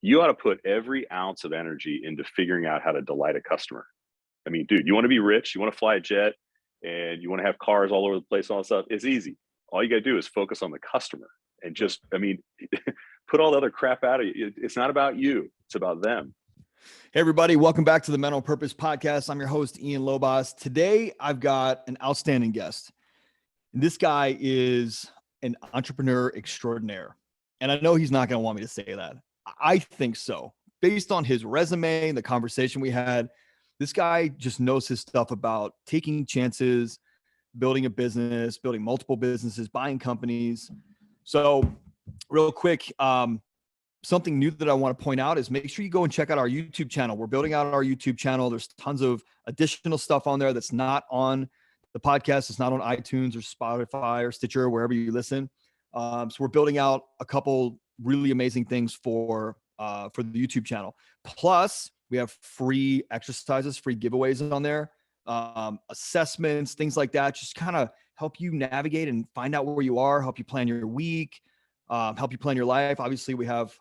you ought to put every ounce of energy into figuring out how to delight a customer. I mean, dude, you want to be rich, you want to fly a jet, and you want to have cars all over the place, all that stuff. It's easy. All you got to do is focus on the customer and just, I mean, put all the other crap out of you. It's not about you. It's about them. Hey, everybody. Welcome back to the Mental Purpose Podcast. I'm your host, Ian Lobos. Today, I've got an outstanding guest. And this guy is an entrepreneur extraordinaire. And I know he's not going to want me to say that. I think so. Based on his resume and the conversation we had, this guy just knows his stuff about taking chances, building a business, building multiple businesses, buying companies. So real quick, something new that I want to point out is make sure you go and check out our YouTube channel. We're building out our YouTube channel. There's tons of additional stuff on there that's not on the podcast. It's not on iTunes or Spotify or Stitcher, wherever you listen. So we're building out a couple really amazing things for the YouTube channel. Plus, we have free exercises, free giveaways on there, assessments, things like that. Just kind of help you navigate and find out where you are, help you plan your week, help you plan your life. Obviously, we have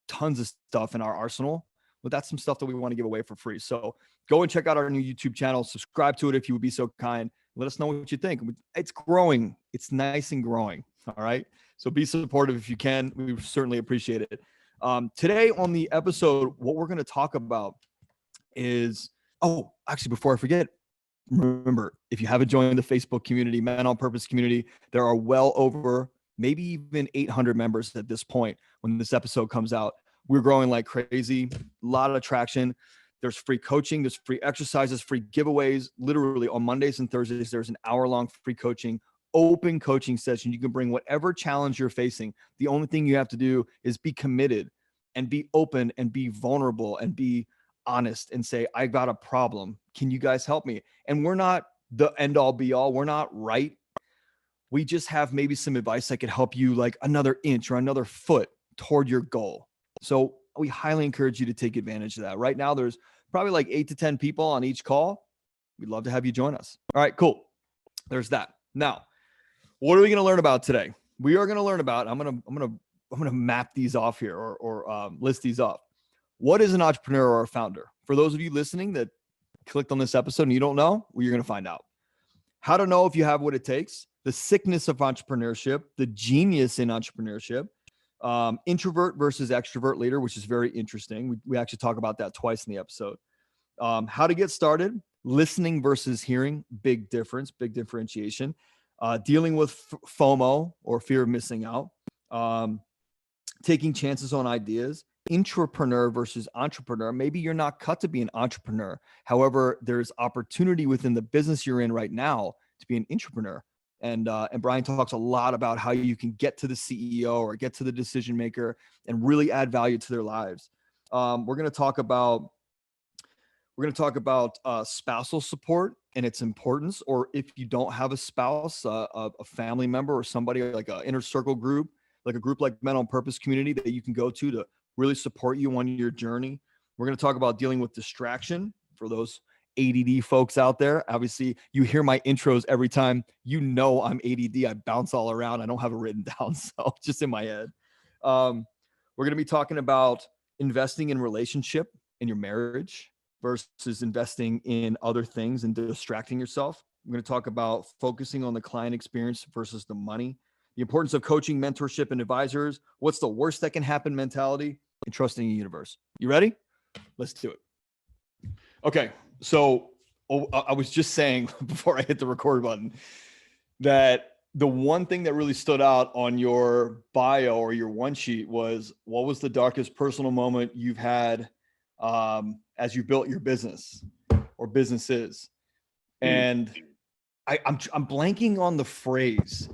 tons of stuff in our arsenal, but that's some stuff that we want to give away for free. So go and check out our new YouTube channel, subscribe to it if you would be so kind. Let us know what you think. It's growing. It's nice and growing. All right. So be supportive if you can. We certainly appreciate it. Today on the episode, what we're going to talk about is, actually, before I forget, remember, if you haven't joined the Facebook community, Men on Purpose community, there are well over maybe even 800 members at this point when this episode comes out. We're growing like crazy, a lot of traction. There's free coaching, there's free exercises, free giveaways. Literally on Mondays and Thursdays, there's an hour-long free coaching, open coaching session. You can bring whatever challenge you're facing. The only thing you have to do is be committed and be open and be vulnerable and be honest and say, I got a problem. Can you guys help me? And we're not the end all be all. We're not right. We just have maybe some advice that could help you like another inch or another foot toward your goal. So we highly encourage you to take advantage of that. Right now, there's probably like 8 to 10 people on each call. We'd love to have you join us. All right, cool. There's that. Now, what are we going to learn about today? We are going to learn about, I'm going to map these off here or list these off. What is an entrepreneur or a founder? For those of you listening that clicked on this episode and you don't know, well, you're going to find out. How to know if you have what it takes, the sickness of entrepreneurship, the genius in entrepreneurship, introvert versus extrovert leader, which is very interesting. We actually talk about that twice in the episode. How to get started, listening versus hearing, big difference, big differentiation. Dealing with FOMO or fear of missing out, taking chances on ideas, intrapreneur versus entrepreneur. Maybe you're not cut to be an entrepreneur. However, there's opportunity within the business you're in right now to be an intrapreneur. And Brian talks a lot about how you can get to the CEO or get to the decision maker and really add value to their lives. We're going to talk about spousal support and its importance, or if you don't have a spouse, a family member or somebody like an inner circle group, like a group like Men on Purpose community that you can go to really support you on your journey. We're going to talk about dealing with distraction for those ADD folks out there. Obviously, you hear my intros every time. You know I'm ADD. I bounce all around. I don't have it written down, so it's just in my head. We're going to be talking about investing in relationship in your marriage versus investing in other things and distracting yourself. We're going to talk about focusing on the client experience versus the money, the importance of coaching, mentorship, and advisors. What's the worst that can happen mentality, and trusting the universe. You ready? Let's do it. Okay. So I was just saying before I hit the record button that the one thing that really stood out on your bio or your one sheet was, what was the darkest personal moment you've had as you built your business or businesses? And I'm blanking on the phrase.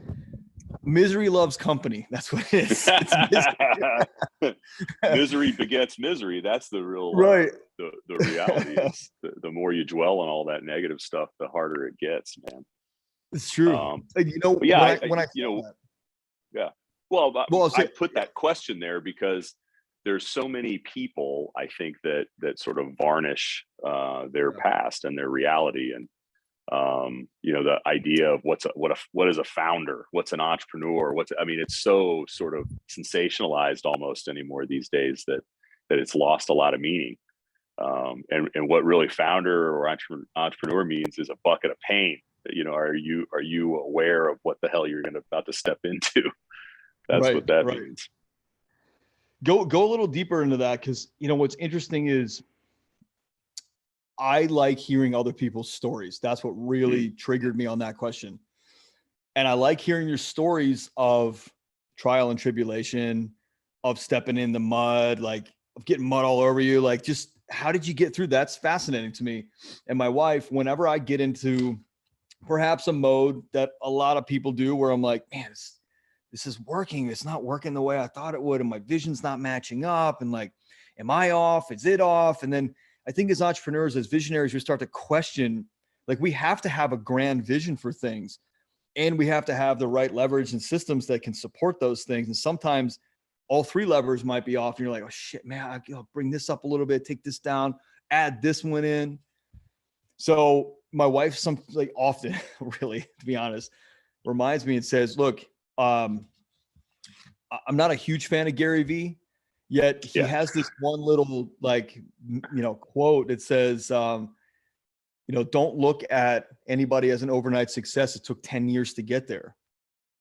Misery loves company. That's what it is. It's misery begets misery. That's the real right. The reality is the more you dwell on all that negative stuff, the harder it gets, man. It's true. Well, I put that question there because there's so many people, I think, that sort of varnish their past and their reality, and the idea of what is a founder, what's an entrepreneur, it's so sort of sensationalized almost anymore these days that that it's lost a lot of meaning. And what really founder or entrepreneur means is a bucket of pain. Are you aware of what the hell you're about to step into? That's Right, what that right. means. Go a little deeper into that, because what's interesting is I like hearing other people's stories. That's what really triggered me on that question. And I like hearing your stories of trial and tribulation, of stepping in the mud, like of getting mud all over you. Like, just how did you get through? That's fascinating to me. And my wife, whenever I get into perhaps a mode that a lot of people do, where I'm like, man, this is working. It's not working the way I thought it would. And my vision's not matching up. And like, am I off? Is it off? And then I think as entrepreneurs, as visionaries, we start to question, like, we have to have a grand vision for things, and we have to have the right leverage and systems that can support those things. And sometimes all three levers might be off, and you're like, oh shit, man, I'll bring this up a little bit, take this down, add this one in. So my wife, often, really, to be honest, reminds me and says, look, I'm not a huge fan of Gary Vee, yet he has this one little quote that says, don't look at anybody as an overnight success. It took 10 years to get there.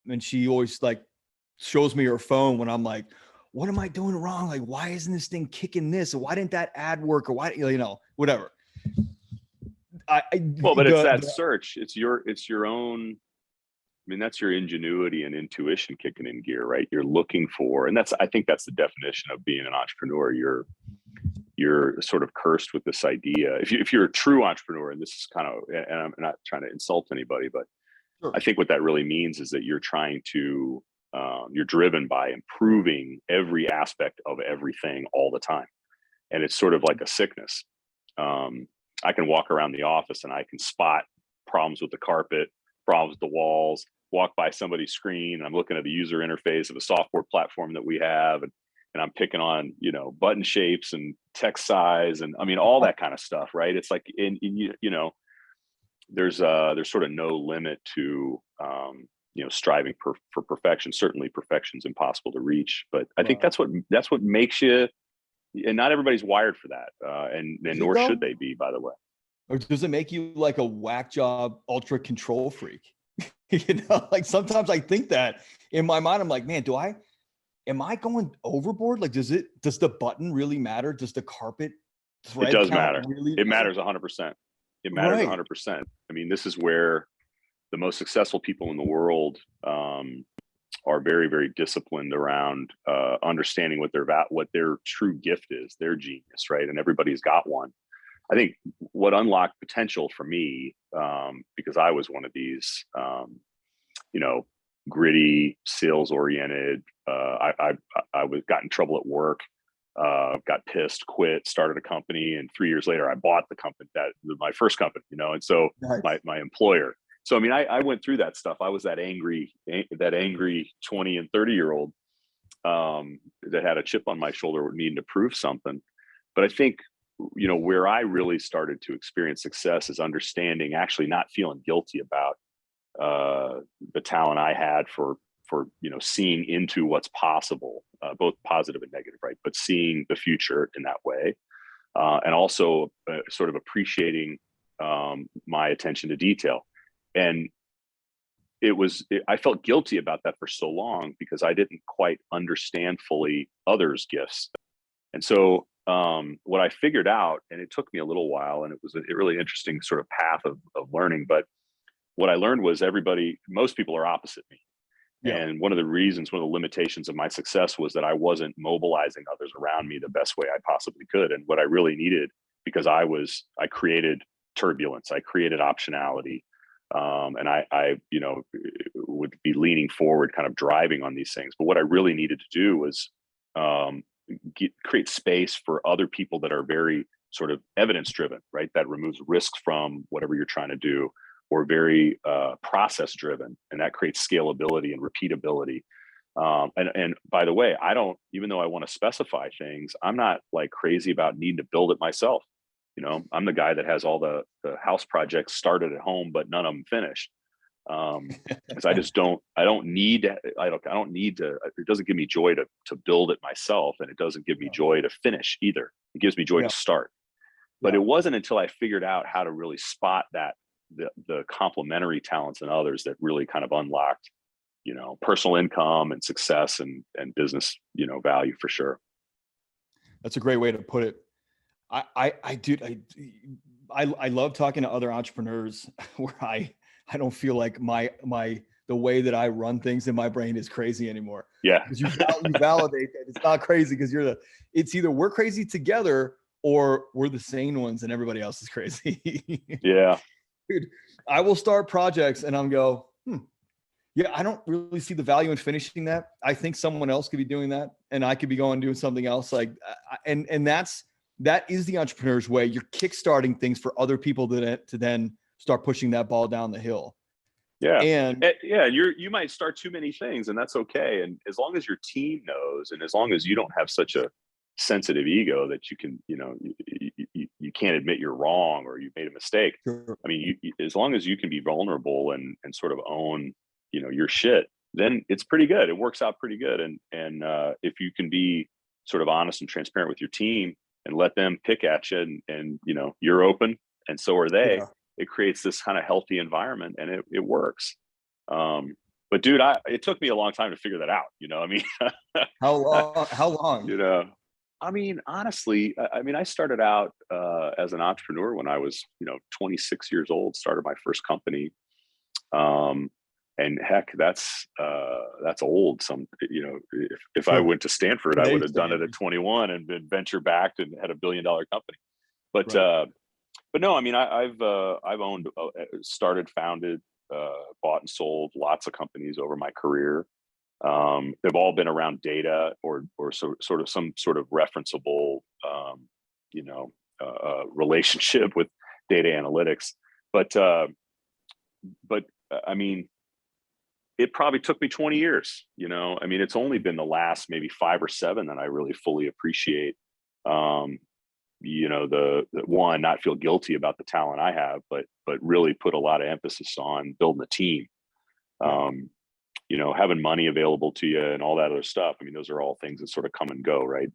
And she always shows me her phone when I'm like, what am I doing wrong? Like, why isn't this thing kicking this? Or why didn't that ad work? Or why, whatever. But it's that search. It's your own. I mean, that's your ingenuity and intuition kicking in gear, right? You're looking for, and I think that's the definition of being an entrepreneur. You're sort of cursed with this idea. If you're a true entrepreneur, and this is kind of, and I'm not trying to insult anybody, but sure, I think what that really means is that you're trying to, you're driven by improving every aspect of everything all the time. And it's sort of like a sickness. I can walk around the office and I can spot problems with the carpet, problems with the walls, walk by somebody's screen, and I'm looking at the user interface of a software platform that we have, and I'm picking on, button shapes and text size, and I mean, all that kind of stuff, right? It's like, there's sort of no limit to, striving for perfection. Certainly perfection's impossible to reach, but I think that's what makes you, and not everybody's wired for that. And nor should they be, by the way. Or does it make you like a whack job, ultra control freak? Like sometimes I think that in my mind, I'm like, man, am I going overboard? Like, does the button really matter? Does the carpet thread It does matter. Really it matters 100%. It matters 100%. I mean, this is where the most successful people in the world are very, very disciplined around understanding what their true gift is, their genius, right? And everybody's got one. I think what unlocked potential for me, because I was one of these, gritty, sales oriented. I got in trouble at work, got pissed, quit, started a company, and 3 years later I bought the company, my first company, and so nice. my employer. So I mean, I went through that stuff. I was that angry 20 and 30-year-old that had a chip on my shoulder, needing to prove something. But I think, where I really started to experience success is understanding, actually not feeling guilty about the talent I had for seeing into what's possible, both positive and negative, right? But seeing the future in that way, and also sort of appreciating my attention to detail. And I felt guilty about that for so long because I didn't quite understand fully others' gifts. And so what I figured out, and it took me a little while, and it was a really interesting sort of path of learning, but what I learned was most people are opposite me. Yeah. And one of the limitations of my success was that I wasn't mobilizing others around me the best way I possibly could. And what I really needed, because I created turbulence, I created optionality, and I would be leaning forward, kind of driving on these things. But what I really needed to do was create space for other people that are very sort of evidence driven, right? That removes risk from whatever you're trying to do, or very process driven, and that creates scalability and repeatability. And by the way, even though I want to specify things, I'm not like crazy about needing to build it myself. I'm the guy that has all the house projects started at home, but none of them finished. Because I don't need to, it doesn't give me joy to build it myself. And it doesn't give me joy to finish either. It gives me joy Yeah. to start. But it wasn't until I figured out how to really spot the complementary talents in others that really kind of unlocked, personal income and success and business, value for sure. That's a great way to put it. I love talking to other entrepreneurs where I don't feel like the way that I run things in my brain is crazy anymore. Yeah. Because you validate that it's not crazy, because it's either we're crazy together or we're the sane ones and everybody else is crazy. Yeah. Dude, I will start projects and I'm yeah, I don't really see the value in finishing that. I think someone else could be doing that and I could be going and doing something else. And that is the entrepreneur's way. You're kickstarting things for other people to then start pushing that ball down the hill. Yeah. And you might start too many things, and that's okay. And as long as your team knows, and as long as you don't have such a sensitive ego that you can, you can't admit you're wrong or you made a mistake. sure. I mean, as long as you can be vulnerable and sort of own, your shit, then it's pretty good. It works out pretty good. And if you can be sort of honest and transparent with your team and let them pick at you and you're open and so are they, it creates this kind of healthy environment and it works. But dude, it took me a long time to figure that out. I mean, How long? I mean, honestly, I started out as an entrepreneur when I was, 26 years old, started my first company. And heck, that's old. If I went to Stanford, I would have done it at 21 and been venture backed and had $1 billion company. But no, I mean, I've owned, started, founded, bought and sold lots of companies over my career. They've all been around data or sort of some sort of referenceable, relationship with data analytics. But I mean, it probably took me 20 years, I mean, it's only been the last maybe 5 or 7 that I really fully appreciate, the one, not feel guilty about the talent I have, but really put a lot of emphasis on building a team, having money available to you and all that other stuff. I mean, those are all things that sort of come and go, right?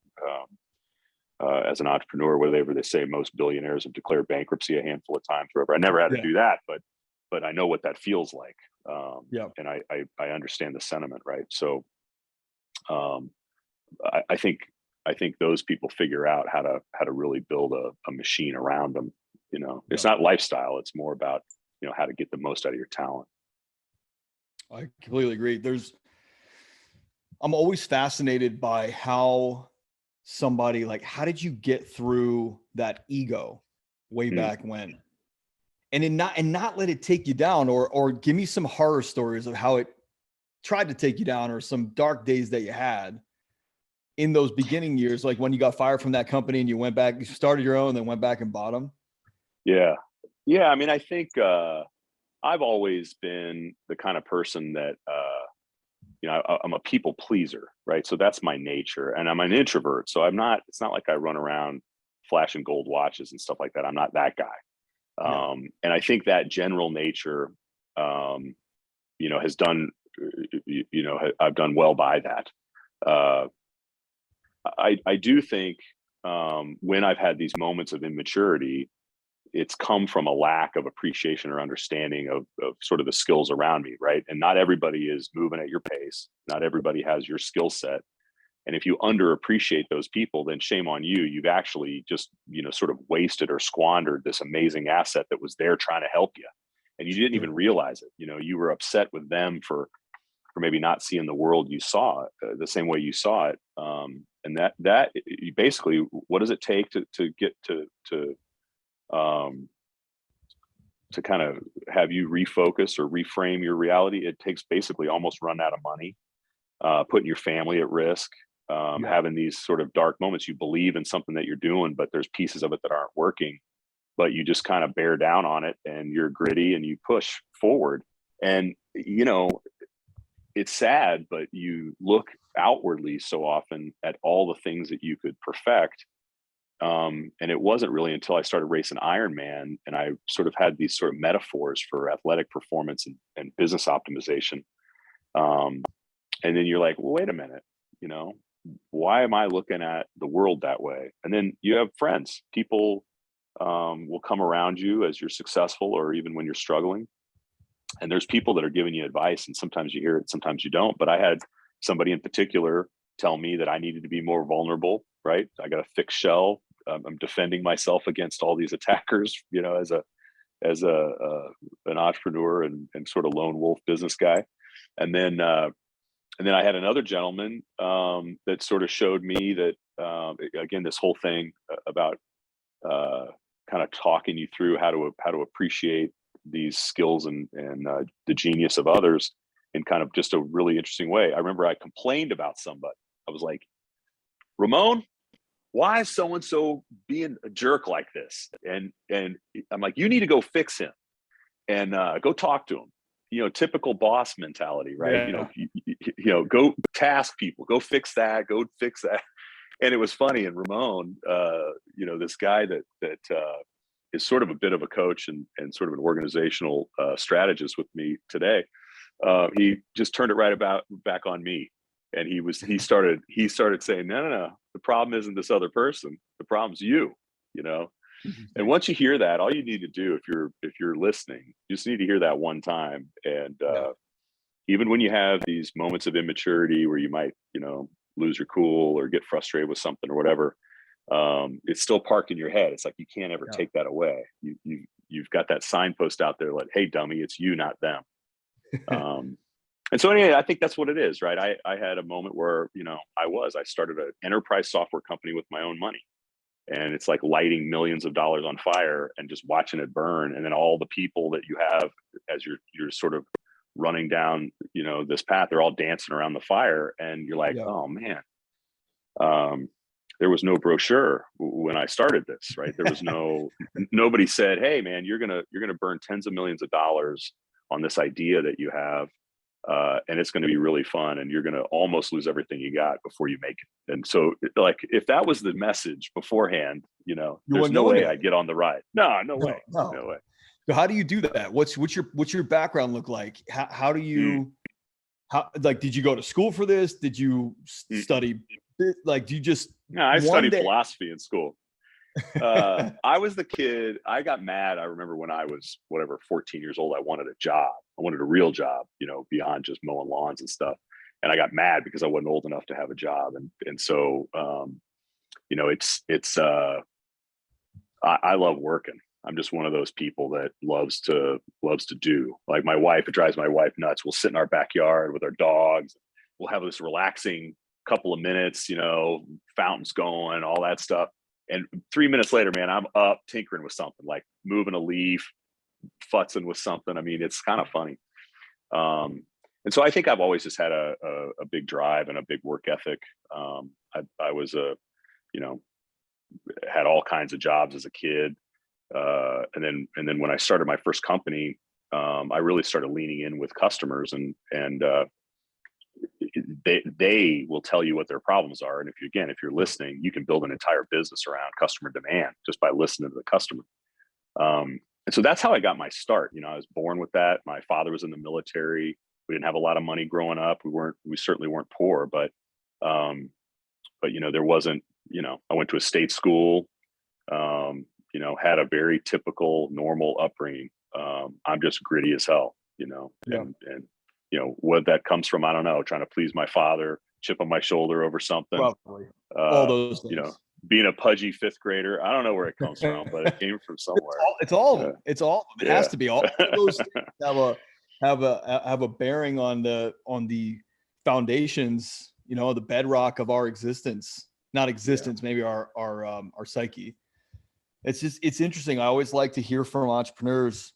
As an entrepreneur, whatever they say, most billionaires have declared bankruptcy a handful of times, whatever. I never had to do that, but I know what that feels like. And I understand the sentiment, right? So I think those people figure out how to really build a machine around them. It's not lifestyle. It's more about, how to get the most out of your talent. I completely agree. I'm always fascinated by how somebody, how did you get through that ego way back when? And not let it take you down, or give me some horror stories of how it tried to take you down, or some dark days that you had in those beginning years, like when you got fired from that company and you went back, you started your own, then went back and bought them. Yeah. I mean, I think I've always been the kind of person that I'm a people pleaser, right? So that's my nature, and I'm an introvert. So it's not like I run around flashing gold watches and stuff like that. I'm not that guy. And I think that general nature, has done, I've done well by that. I do think when I've had these moments of immaturity, it's come from a lack of appreciation or understanding of sort of the skills around me, right? And not everybody is moving at your pace. Not everybody has your skill set. And if you underappreciate those people, then shame on you. You've actually just, sort of wasted or squandered this amazing asset that was there trying to help you. And you didn't even realize it. You were upset with them for maybe not seeing the world you saw the same way you saw it. And that basically, what does it take to get to kind of have you refocus or reframe your reality? It takes basically almost run out of money, putting your family at risk, having these sort of dark moments. You believe in something that you're doing, but there's pieces of it that aren't working, but you just kind of bear down on it and you're gritty and you push forward. And, it's sad, but you look outwardly so often at all the things that you could perfect. And it wasn't really until I started racing Ironman and I sort of had these sort of metaphors for athletic performance and business optimization. And then you're like, well, wait a minute, why am I looking at the world that way? And then you have friends, people will come around you as you're successful or even when you're struggling. And there's people that are giving you advice, and sometimes you hear it, sometimes you don't. But I had somebody in particular tell me that I needed to be more vulnerable, right? I got a thick shell. I'm defending myself against all these attackers, as an entrepreneur and sort of lone wolf business guy. And then I had another gentleman that sort of showed me that, again, this whole thing about kind of talking you through how to appreciate these skills and the genius of others in kind of just a really interesting way. I remember I complained about somebody. I was like, Ramon, why is so-and-so being a jerk like this? And I'm like, you need to go fix him and go talk to him. Typical boss mentality, right? Yeah. Go task people, go fix that. And it was funny. And Ramon, this guy that is sort of a bit of a coach and sort of an organizational strategist with me today. He just turned it back on me. And he started saying, no, the problem isn't this other person. The problem's you, And once you hear that, all you need to do, if you're listening, you just need to hear that one time. And even when you have these moments of immaturity where you might, lose your cool or get frustrated with something or whatever, it's still parked in your head. It's like, you can't ever take that away. You've got that signpost out there like, hey, dummy, it's you, not them. And so anyway, I think that's what it is, right? I had a moment where, I started an enterprise software company with my own money. And it's like lighting millions of dollars on fire and just watching it burn. And then all the people that you have as you're sort of running down, this path, they're all dancing around the fire. And you're like, oh man, there was no brochure when I started this, right? There was nobody said, hey man, you're going to burn tens of millions of dollars on this idea that you have. And it's going to be really fun, and you're going to almost lose everything you got before you make it. And so, like, if that was the message beforehand, there's no way I'd get on the ride. No way. So how do you do that? What's your background look like? How do you, did you go to school for this? Did you study? Like, do you just? No, I studied philosophy in school. I was the kid. I got mad. I remember when I was 14 years old, I wanted a job. I wanted a real job, beyond just mowing lawns and stuff. And I got mad because I wasn't old enough to have a job. And so, I love working. I'm just one of those people that loves to do. Like my wife, it drives my wife nuts. We'll sit in our backyard with our dogs. We'll have this relaxing couple of minutes, fountains going, all that stuff. And 3 minutes later, man, I'm up tinkering with something, like moving a leaf, futzing with something. I mean, it's kind of funny. And so I think I've always just had a big drive and a big work ethic. I was had all kinds of jobs as a kid. And then when I started my first company, I really started leaning in with customers and they will tell you what their problems are. And if you're listening, you can build an entire business around customer demand just by listening to the customer. And so that's how I got my start. I was born with that. My father was in the military. We didn't have a lot of money growing up. We certainly weren't poor, but there wasn't, I went to a state school, had a very typical normal upbringing. I'm just gritty as hell, and what that comes from, I don't know, trying to please my father, chip on my shoulder over something. Probably. All those things. Being a pudgy fifth grader. I don't know where it comes from, but it came from somewhere. It's all of them. It's all of them. It has to be all of those things have a bearing on the foundations, the bedrock of our existence, not existence, maybe our psyche. It's interesting. I always like to hear from entrepreneurs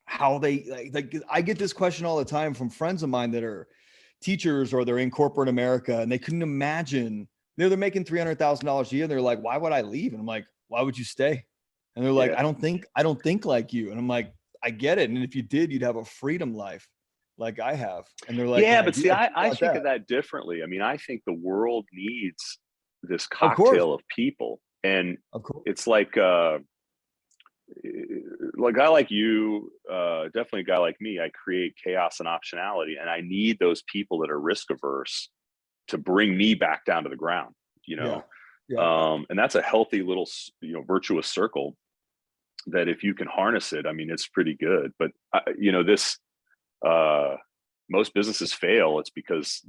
how they like I get this question all the time from friends of mine that are teachers or they're in corporate America and they couldn't imagine they're making $300,000 a year. And they're like, why would I leave? And I'm like, why would you stay? And they're like, I don't think like you. And I'm like, I get it. And if you did, you'd have a freedom life like I have. And they're like, but see, I think of that differently. I mean, I think the world needs this cocktail of people. And Of course. it's like a guy like you, definitely a guy like me, I create chaos and optionality, and I need those people that are risk averse to bring me back down to the ground, you Yeah. know? Yeah. And that's a healthy little, virtuous circle that if you can harness it, I mean, it's pretty good. But uh, most businesses fail. It's because,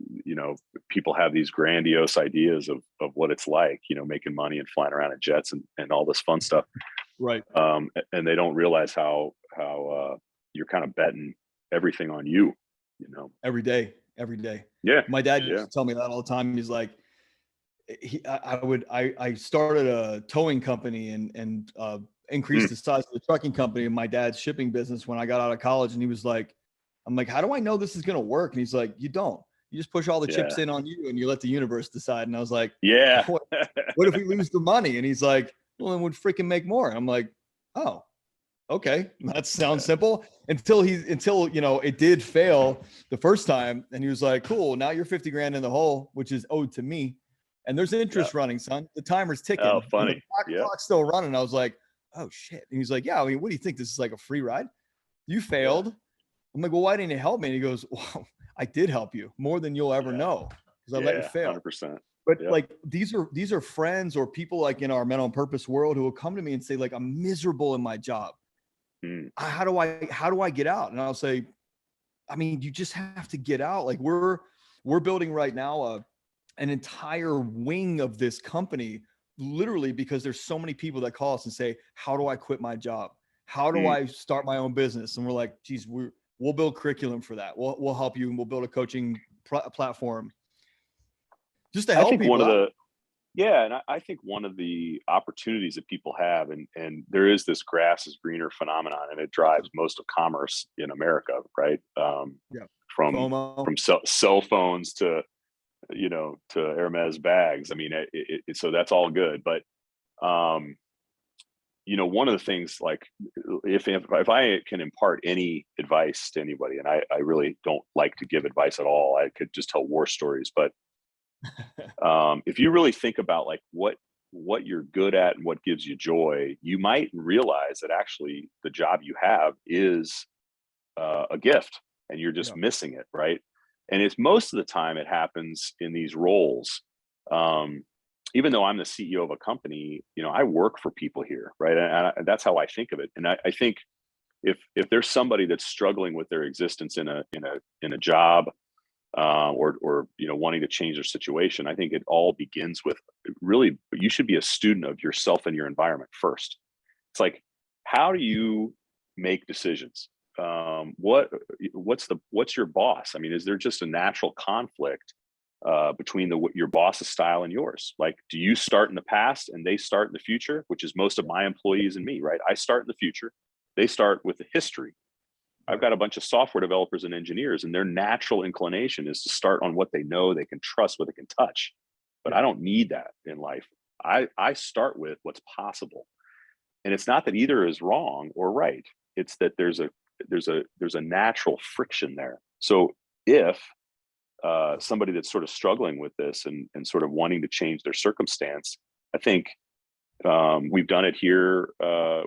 people have these grandiose ideas of what it's like, making money and flying around in jets and all this fun stuff. Right. And they don't realize how you're kind of betting everything on you, Every day. Every day. Yeah. My dad used Yeah. to tell me that all the time. He's like, I started a towing company and increased the size of the trucking company in my dad's shipping business when I got out of college. And he was like, I'm like, how do I know this is going to work? And he's like, you don't. You just push all the chips in on you and you let the universe decide. And I was like, Yeah. what if we lose the money? And he's like, well, then we'd freaking make more. And I'm like, oh, okay. That sounds simple until it did fail the first time. And he was like, cool. Now you're 50 grand in the hole, which is owed to me. And there's interest running, son. The timer's ticking. Oh, And funny. the clock's still running. I was like, oh shit. And he's like, yeah, I mean, what do you think? This is like a free ride? You failed. I'm like, well, why didn't you help me? And he goes, well, I did help you more than you'll ever know because I let you fail. 100%. But like, these are friends or people like in our mental and purpose world who will come to me and say like, I'm miserable in my job. How do I get out? And I'll say, I mean, you just have to get out. Like we're building right now an entire wing of this company, literally because there's so many people that call us and say, how do I quit my job? How do I start my own business? And we're like, geez, we'll build curriculum for that. We'll help you, and we'll build a coaching platform just to help people out. And I think one of the opportunities that people have, and there is this grass is greener phenomenon, and it drives most of commerce in America, right? From FOMO. cell phones to Hermes bags. I mean, so that's all good. But one of the things, like if I can impart any advice to anybody, and I really don't like to give advice at all. I could just tell war stories, but if you really think about like what you're good at and what gives you joy, you might realize that actually the job you have is a gift, and you're just missing it, right? And it's most of the time it happens in these roles. Even though I'm the CEO of a company, I work for people here, right? And that's how I think of it. And I think if there's somebody that's struggling with their existence in a job, or wanting to change their situation, I think it all begins with really, you should be a student of yourself and your environment first. It's like, how do you make decisions? What's your boss? I mean, is there just a natural conflict between your boss's style and yours? Like, do you start in the past and they start in the future, which is most of my employees and me, right? I start in the future, they start with the history. I've got a bunch of software developers and engineers, and their natural inclination is to start on what they know, they can trust, what they can touch. But I don't need that in life. I start with what's possible. And it's not that either is wrong or right. It's that there's a natural friction there. So if somebody that's sort of struggling with this and sort of wanting to change their circumstance, I think we've done it here.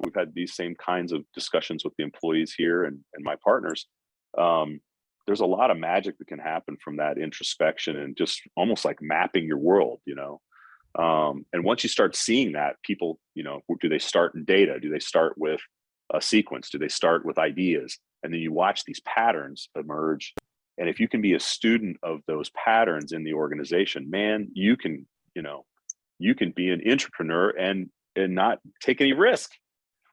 We've had these same kinds of discussions with the employees here and my partners. There's a lot of magic that can happen from that introspection and just almost like mapping your world, and once you start seeing that, people, do they start in data? Do they start with a sequence? Do they start with ideas? And then you watch these patterns emerge. And if you can be a student of those patterns in the organization, man, you can be an entrepreneur and not take any risk.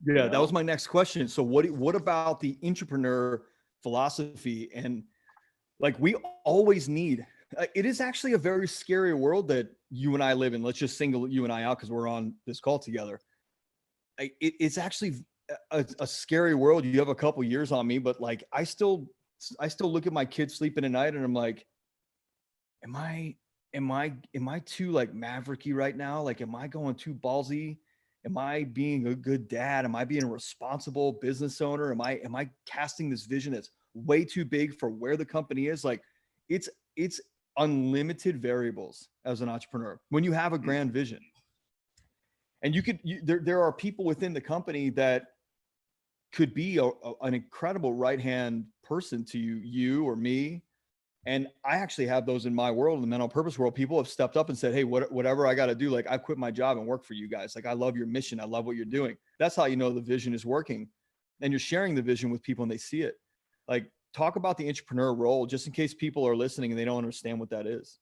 Yeah, that was my next question. So what about the entrepreneur philosophy? And like, we always need, it is actually a very scary world that you and I live in. Let's just single you and I out because we're on this call together. It's actually a scary world. You have a couple years on me, but like, I still look at my kids sleeping at night and I'm like, am I too like mavericky right now? Like, am I going too ballsy? Am I being a good dad? Am I being a responsible business owner? Am I casting this vision that's way too big for where the company is? Like, it's unlimited variables as an entrepreneur when you have a grand vision. And there are people within the company that could be an incredible right-hand person to you or me. And I actually have those in my world, in the mental purpose world. People have stepped up and said, hey, whatever I got to do, like I quit my job and work for you guys. Like, I love your mission. I love what you're doing. That's how you know the vision is working. And you're sharing the vision with people and they see it. Like, talk about the entrepreneur role, just in case people are listening and they don't understand what that is.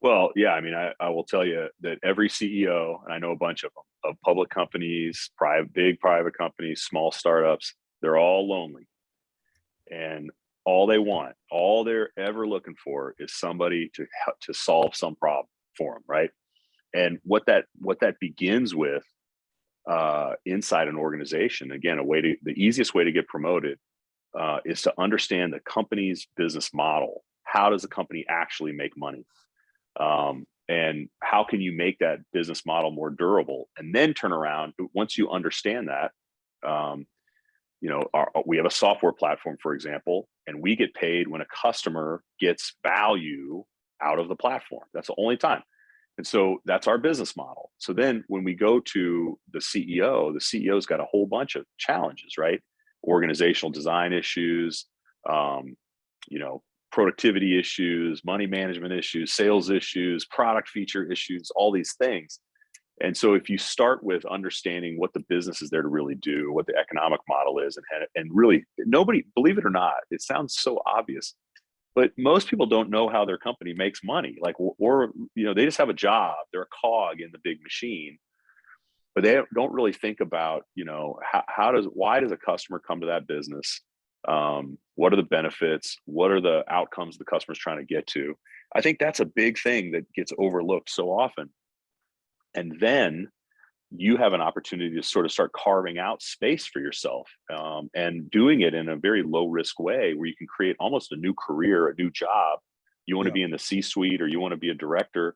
Well, yeah, I mean, I will tell you that every CEO, and I know a bunch of them, of public companies, big private companies, small startups, they're all lonely. And all they want, all they're ever looking for is somebody to solve some problem for them, right? And what that begins with inside an organization, again, the easiest way to get promoted is to understand the company's business model. How does the company actually make money? And how can you make that business model more durable? And then turn around, once you understand that, we have a software platform, for example, and we get paid when a customer gets value out of the platform. That's the only time. And so that's our business model. So then when we go to the CEO's got a whole bunch of challenges, right? Organizational design issues, productivity issues, money management issues, sales issues, product feature issues, all these things. And so if you start with understanding what the business is there to really do, what the economic model is, and really nobody, believe it or not, it sounds so obvious, but most people don't know how their company makes money. Like, or they just have a job, they're a cog in the big machine, but they don't really think about, why does a customer come to that business? What are the benefits? What are the outcomes the customer's trying to get to? I think that's a big thing that gets overlooked so often. And then you have an opportunity to sort of start carving out space for yourself, and doing it in a very low risk way where you can create almost a new career, a new job. You want to be in the C-suite, or you want to be a director.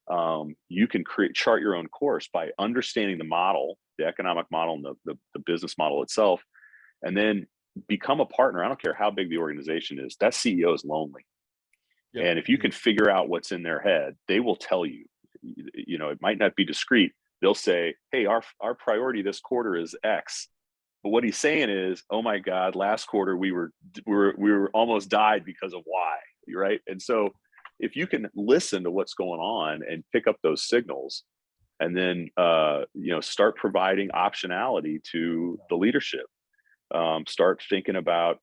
You can chart your own course by understanding the model, the economic model, and the business model itself, and then become a partner. I don't care how big the organization is. That CEO is lonely. Yeah. And if you can figure out what's in their head, they will tell you. It might not be discreet. They'll say, hey, our priority this quarter is X. But what he's saying is, oh my God, last quarter we were almost died because of Y, right? And so if you can listen to what's going on and pick up those signals, and then start providing optionality to the leadership, start thinking about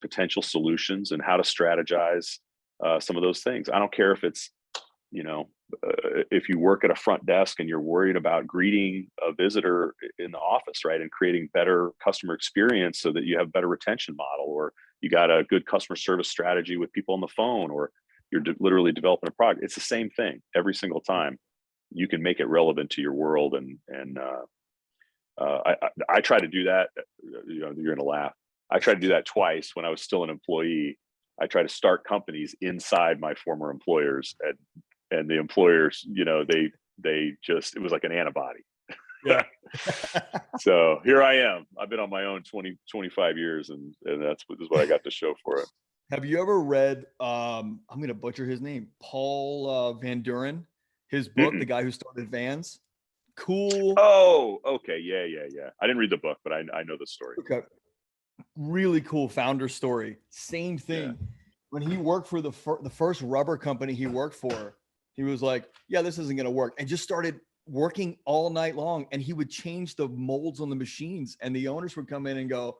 potential solutions and how to strategize some of those things. I don't care if it's if you work at a front desk and you're worried about greeting a visitor in the office, right, and creating better customer experience so that you have better retention model, or you got a good customer service strategy with people on the phone, or you're literally developing a product. It's the same thing every single time. You can make it relevant to your world, and I try to do that. You're going to laugh. I tried to do that twice when I was still an employee. I tried to start companies inside my former employers, and the employers, they just, it was like an antibody. Yeah. So here I am. I've been on my own 25 years, and this is what I got to show for it. Have you ever read, I'm going to butcher his name, Paul Van Duren, his book, The Guy Who Started Vans? Cool. Oh, okay. Yeah. I didn't read the book, but I know the story. Okay. Really cool founder story. Same thing. Yeah. When he worked for the first rubber company he worked for, he was like, yeah, this isn't going to work. And just started working all night long. And he would change the molds on the machines. And the owners would come in and go,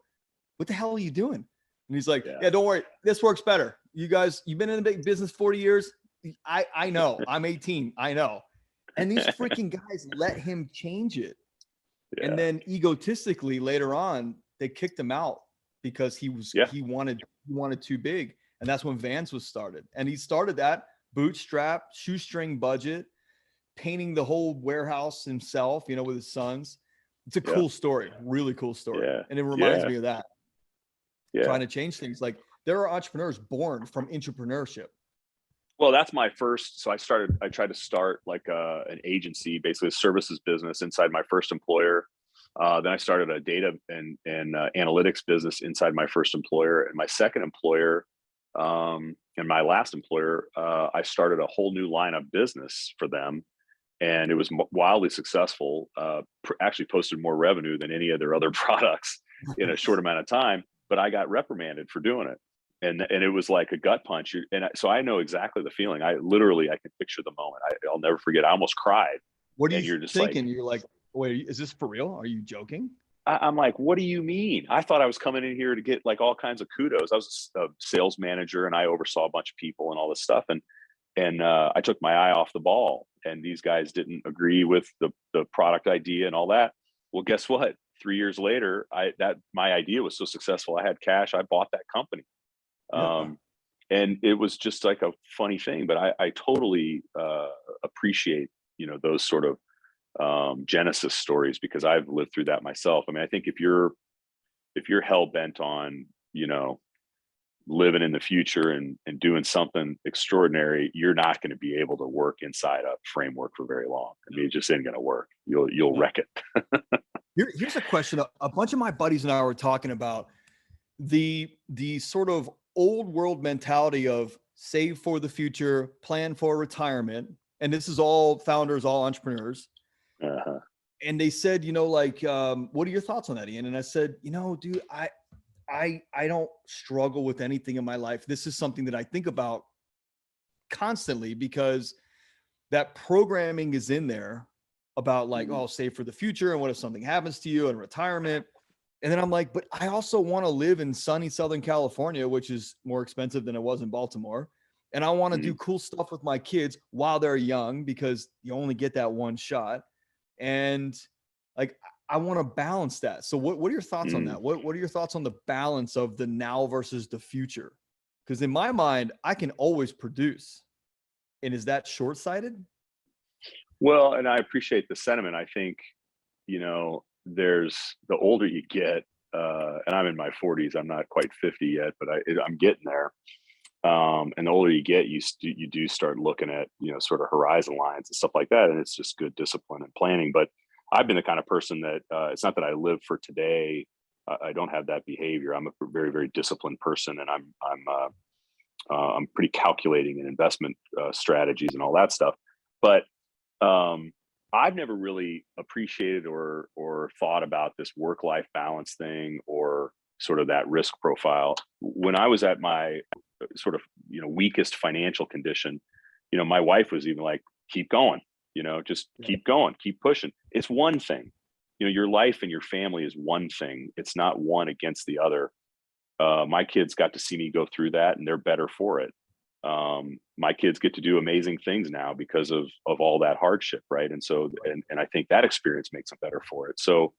what the hell are you doing? And he's like, yeah, don't worry. This works better. You guys, you've been in the big business 40 years. I know. I'm 18. I know. And these freaking guys let him change it. Yeah. And then egotistically later on, they kicked him out because he wanted too big. And that's when Vans was started. And he started that bootstrap, shoestring budget, painting the whole warehouse himself, with his sons. It's a cool story, really cool story. Yeah. And it reminds me of that. Yeah. Trying to change things. Like, there are entrepreneurs born from entrepreneurship. Well, that's my first. So I tried to start like an agency, basically a services business inside my first employer. Then I started a data and analytics business inside my first employer. And my second employer, and my last employer, I started a whole new line of business for them. and it was wildly successful. Actually posted more revenue than any of their other products in a short amount of time. But I got reprimanded for doing it, and it was like a gut punch. So I know exactly the feeling. I can picture the moment. I'll never forget. I almost cried. What are And you you're just thinking? like, You're like, wait, is this for real? Are you joking? I'm like, what do you mean? I thought I was coming in here to get like all kinds of kudos. I was a sales manager and I oversaw a bunch of people and all this stuff. And I took my eye off the ball, and these guys didn't agree with the product idea and all that. Well, guess what? 3 years later, my idea was so successful. I had cash. I bought that company. Yeah. And it was just like a funny thing, but I totally appreciate, those sort of genesis stories, because I've lived through that myself. I mean, I think if you're hell bent on, living in the future and doing something extraordinary, you're not going to be able to work inside a framework for very long. I mean, it just ain't going to work. You'll wreck it. Here's a question. A bunch of my buddies and I were talking about the sort of old world mentality of save for the future, plan for retirement. And this is all founders, all entrepreneurs. Uh-huh. And they said, what are your thoughts on that, Ian? And I said, dude, I don't struggle with anything in my life. This is something that I think about constantly, because that programming is in there about like, oh, save for the future. And what if something happens to you in retirement? And then I'm like, but I also want to live in sunny Southern California, which is more expensive than it was in Baltimore. And I want to do cool stuff with my kids while they're young, because you only get that one shot. And like, I want to balance that. So what are your thoughts on that? What are your thoughts on the balance of the now versus the future? Because in my mind, I can always produce. And is that short-sighted? Well, and I appreciate the sentiment. I think, there's the older you get, and I'm in my 40s. I'm not quite 50 yet, but I'm getting there. And the older you get, you do start looking at, sort of horizon lines and stuff like that. And it's just good discipline and planning. But I've been the kind of person that it's not that I live for today. I don't have that behavior. I'm a very, very disciplined person, and I'm pretty calculating in investment strategies and all that stuff. But I've never really appreciated or thought about this work-life balance thing, or sort of that risk profile. When I was at my sort of, weakest financial condition, my wife was even like, keep going, just keep going, keep pushing. It's one thing, your life and your family is one thing. It's not one against the other. My kids got to see me go through that, and they're better for it. My kids get to do amazing things now because of all that hardship. Right. And so, and I think that experience makes them better for it. So,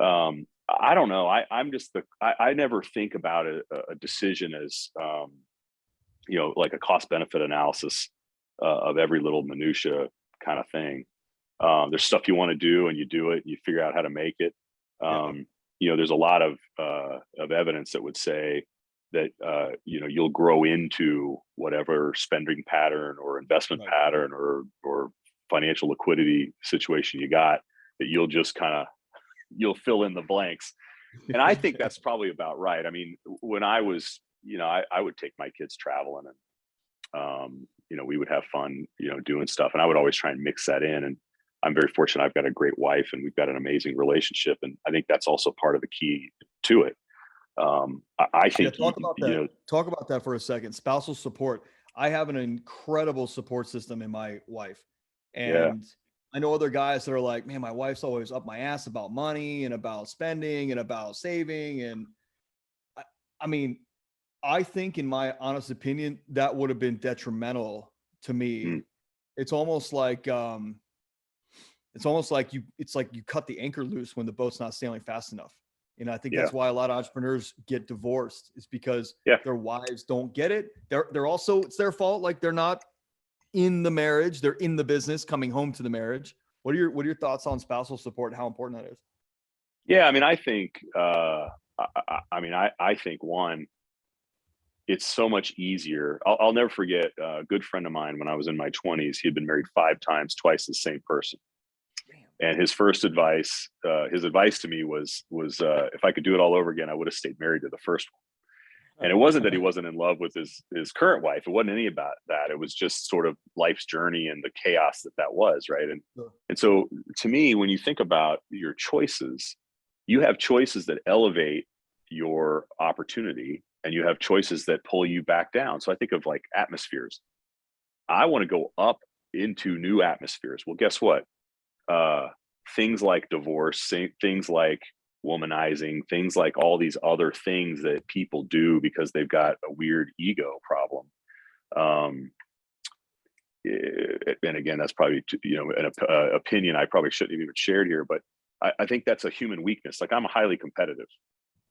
I don't know. I'm just I never think about a decision as, like a cost benefit analysis of every little minutia kind of thing. There's stuff you want to do, and you do it, and you figure out how to make it. There's a lot of evidence that would say that, you'll grow into whatever spending pattern or investment pattern or financial liquidity situation you got, that you'll just you'll fill in the blanks. And I think that's probably about right. I mean, when I was, I would take my kids traveling, and, we would have fun, doing stuff. And I would always try and mix that in. And I'm very fortunate. I've got a great wife, and we've got an amazing relationship. And I think that's also part of the key to it. I think, talk about that. Talk about that for a second. Spousal support. I have an incredible support system in my wife. And I know other guys that are like, man, my wife's always up my ass about money and about spending and about saving. And I mean, I think, in my honest opinion, that would have been detrimental to me. It's almost like you cut the anchor loose when the boat's not sailing fast enough. And I think that's why a lot of entrepreneurs get divorced, is because their wives don't get it. They're also, it's their fault. Like, they're not in the marriage, they're in the business, coming home to the marriage. What are your thoughts on spousal support and how important that is? Yeah, I mean, I think, I think, one, it's so much easier. I'll never forget a good friend of mine when I was in my 20s. He had been married 5 times, twice the same person. And his first advice, to me was if I could do it all over again, I would have stayed married to the first one. And it wasn't that he wasn't in love with his current wife. It wasn't any about that. It was just sort of life's journey and the chaos that was, right? Sure. And so to me, when you think about your choices, you have choices that elevate your opportunity and you have choices that pull you back down. So I think of like atmospheres. I want to go up into new atmospheres. Well, guess what? Things like divorce, things like womanizing, things like all these other things that people do because they've got a weird ego problem. And again, that's probably, an opinion I probably shouldn't have even shared here, but I think that's a human weakness. Like I'm highly competitive.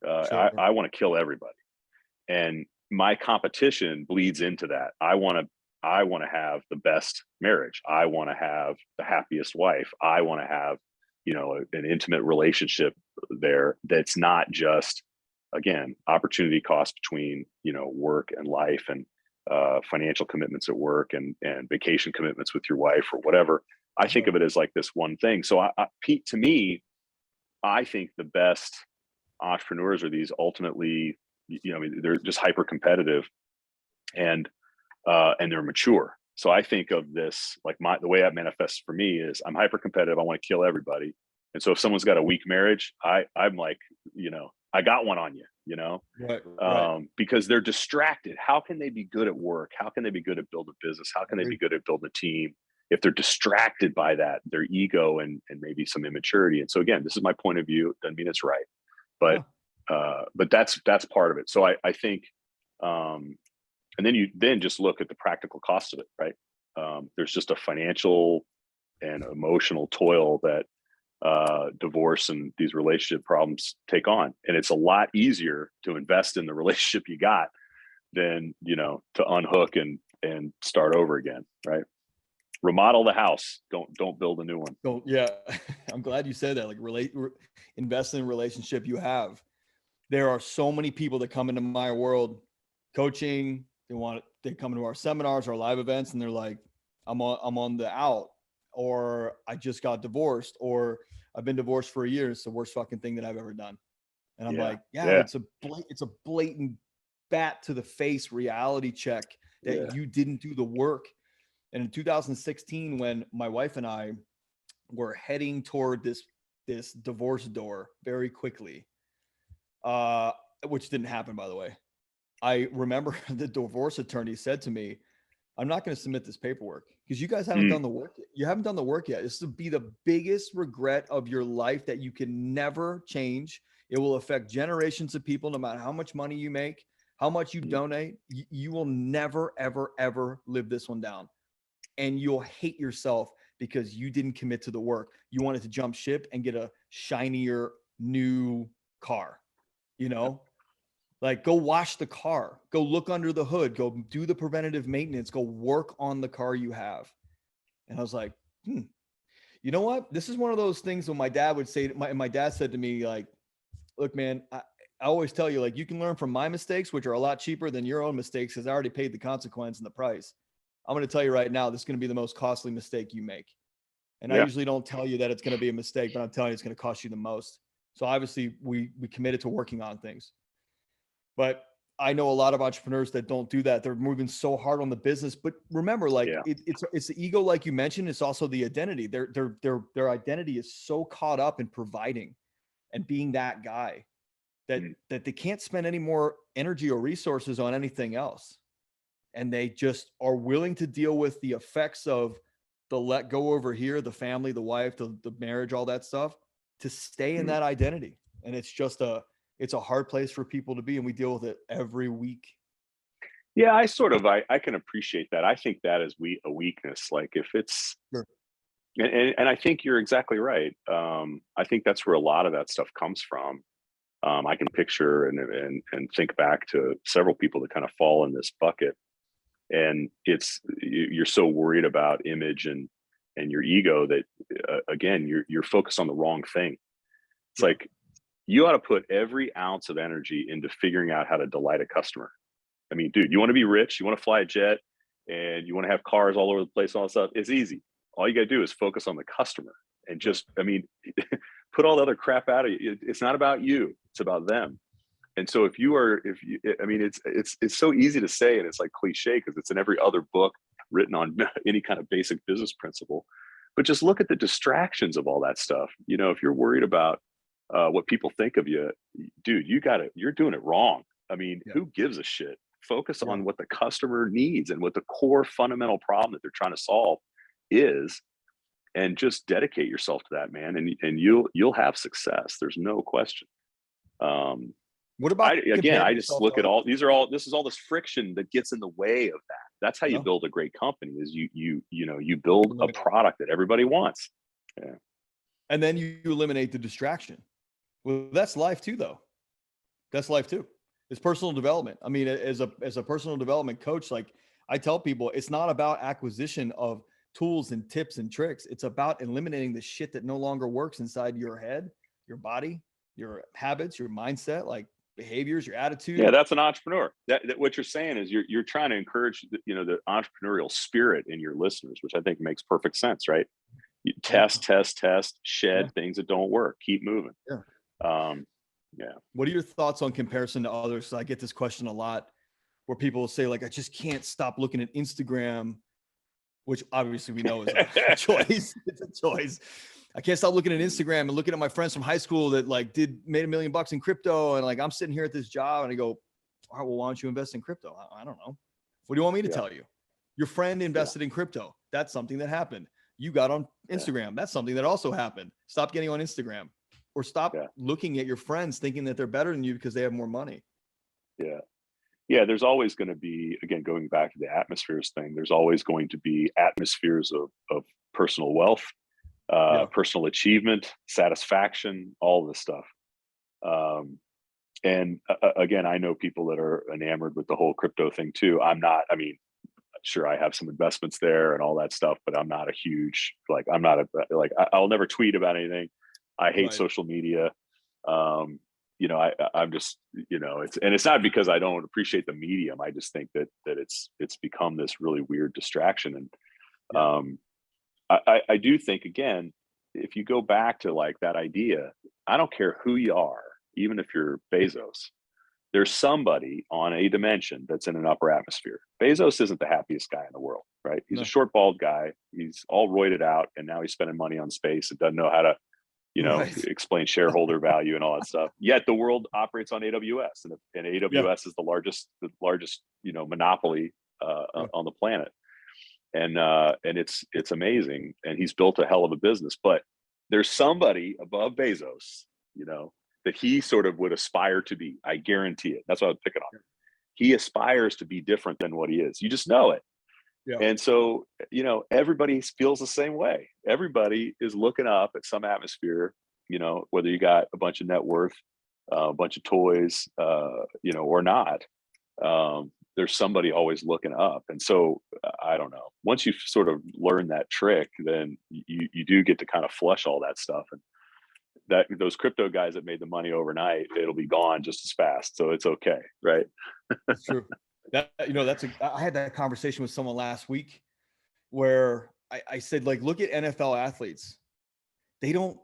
Sure. I want to kill everybody. And my competition bleeds into that. I want to have the best marriage. I want to have the happiest wife. I want to have, an intimate relationship there that's not just, again, opportunity cost between, work and life and financial commitments at work and vacation commitments with your wife or whatever. I think of it as like this one thing. So Pete, to me, I think the best entrepreneurs are these ultimately, they're just hyper competitive and they're mature. So I think of this, like the way that manifests for me is I'm hyper competitive. I want to kill everybody. And so if someone's got a weak marriage, I'm like, I got one on you, Right. because they're distracted. How can they be good at work? How can they be good at building a business? How can they be good at building a team? If they're distracted by that, their ego and maybe some immaturity. And so again, this is my point of view. Doesn't mean it's right, but that's part of it. So I think, and then you just look at the practical cost of it, right? There's just a financial and emotional toil that divorce and these relationship problems take on. And it's a lot easier to invest in the relationship you got than, to unhook and start over again, right? Remodel the house. Don't build a new one. Yeah. I'm glad you said that. Like invest in a relationship you have. There are so many people that come into my world coaching. They come into our seminars, our live events, and they're like, I'm on the out, or I just got divorced, or I've been divorced for a year. It's the worst fucking thing that I've ever done. And I'm like, it's a blatant bat to the face reality check that you didn't do the work. And in 2016, when my wife and I were heading toward this divorce door very quickly, which didn't happen, by the way. I remember the divorce attorney said to me, I'm not going to submit this paperwork because you guys haven't done the work. You haven't done the work yet. This will be the biggest regret of your life that you can never change. It will affect generations of people, no matter how much money you make, how much you donate. You will never, ever, ever live this one down. And you'll hate yourself because you didn't commit to the work. You wanted to jump ship and get a shinier new car, Like go wash the car, go look under the hood, go do the preventative maintenance, go work on the car you have. And I was like, you know what? This is one of those things when my dad would say, my dad said to me, like, look, man, I always tell you, like, you can learn from my mistakes, which are a lot cheaper than your own mistakes because I already paid the consequence and the price. I'm going to tell you right now, this is going to be the most costly mistake you make. And I usually don't tell you that it's going to be a mistake, but I'm telling you, it's going to cost you the most. So obviously we committed to working on things. But I know a lot of entrepreneurs that don't do that. They're moving so hard on the business. But remember, like it's the ego, like you mentioned, it's also the identity. Their identity is so caught up in providing and being that guy that they can't spend any more energy or resources on anything else. And they just are willing to deal with the effects of the let go over here, the family, the wife, the marriage, all that stuff, to stay in that identity. And it's just it's a hard place for people to be. And we deal with it every week. Yeah, I can appreciate that. I think that is a weakness. Like if it's, Sure. and I think you're exactly right. I think that's where a lot of that stuff comes from. I can picture and think back to several people that kind of fall in this bucket. And you're so worried about image and your ego that again, you're focused on the wrong thing. It's like you ought to put every ounce of energy into figuring out how to delight a customer. I mean, dude, you want to be rich, you want to fly a jet, and you want to have cars all over the place, all that stuff. It's easy. All you got to do is focus on the customer and just, put all the other crap out of you. It's not about you. It's about them. And so I mean, it's so easy to say, and it's like cliche because it's in every other book written on any kind of basic business principle. But just look at the distractions of all that stuff. If you're worried about what people think of you, dude, you're doing it wrong. I mean, Yeah. who gives a shit? Focus Yeah. on what the customer needs and what the core fundamental problem that they're trying to solve is, and just dedicate yourself to that, man. And you'll have success. There's no question. What about I comparing just yourself look to at others? this is all this friction that gets in the way of that. That's how you Yeah. build a great company is you build a Eliminate. product that everybody wants. Yeah. And then you eliminate the distraction. Well, that's life too, though. That's life too. It's personal development. I mean, as a personal development coach, like I tell people, it's not about acquisition of tools and tips and tricks. It's about eliminating the shit that no longer works inside your head, your body, your habits, your mindset, like behaviors, your attitude. Yeah, that's an entrepreneur. That what you're saying is you're trying to encourage the entrepreneurial spirit in your listeners, which I think makes perfect sense, right? You test, shed things that don't work, keep moving. Yeah. Yeah. What are your thoughts on comparison to others? So I get this question a lot where people will say, like, I just can't stop looking at Instagram, which obviously we know is a choice. It's a choice. I can't stop looking at Instagram and looking at my friends from high school that like made $1 million in crypto. And like, I'm sitting here at this job and I go, all right, well, why don't you invest in crypto? I don't know. What do you want me to tell you? Your friend invested in crypto. That's something that happened. You got on Instagram. That's something that also happened. Stop getting on Instagram or stop looking at your friends thinking that they're better than you because they have more money. Yeah. Yeah. There's always going to be, again, going back to the atmospheres thing, there's always going to be atmospheres of personal wealth, personal achievement, satisfaction, all this stuff. And again, I know people that are enamored with the whole crypto thing too. I'm not, I mean, sure, I have some investments there and all that stuff, but I'm not a huge, I'll never tweet about anything. I hate social media. I'm just, it's not because I don't appreciate the medium. I just think that it's become this really weird distraction. And I do think, again, if you go back to like that idea, I don't care who you are, even if you're Bezos, there's somebody on a dimension that's in an upper atmosphere. Bezos isn't the happiest guy in the world, right? He's a short, bald guy. He's all roided out, and now he's spending money on space and doesn't know how to, explain shareholder value and all that stuff. Yet the world operates on AWS, and AWS is the largest, monopoly on the planet. And it's amazing. And he's built a hell of a business. But there's somebody above Bezos, that he sort of would aspire to be. I guarantee it. That's what I was picking on. He aspires to be different than what he is. You just know it. Yeah. And so, everybody feels the same way. Everybody is looking up at some atmosphere, whether you got a bunch of net worth, a bunch of toys, or not. There's somebody always looking up. And so I don't know, once you sort of learn that trick, then you do get to kind of flush all that stuff. And that those crypto guys that made the money overnight, it'll be gone just as fast. So it's okay. Right. That's true. I had that conversation with someone last week where I said, like, look at NFL athletes. They don't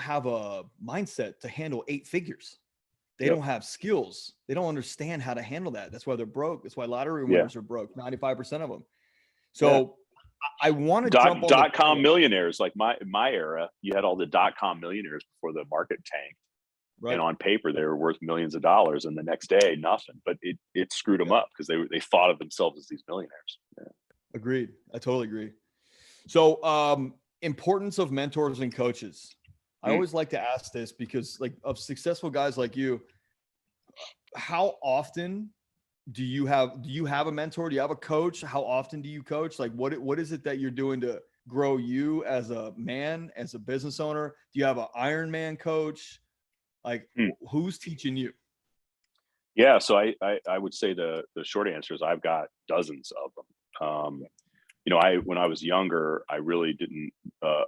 have a mindset to handle 8 figures. They don't have skills. They don't understand how to handle that. That's why they're broke. That's why lottery winners are broke. 95% of them. So I want to jump on dot-com millionaires. Like my era, you had all the dot-com millionaires before the market tanked. Right. And on paper, they were worth millions of dollars, and the next day, nothing. But it screwed them up because they thought of themselves as these millionaires. Yeah. Agreed. I totally agree. So, importance of mentors and coaches. I always like to ask this because, like, of successful guys like you, how often do you have a mentor? Do you have a coach? How often do you coach? Like, what is it that you're doing to grow you as a man, as a business owner? Do you have an Ironman coach? Like, who's teaching you? Yeah. So I would say the short answer is I've got dozens of them. When I was younger, I really didn't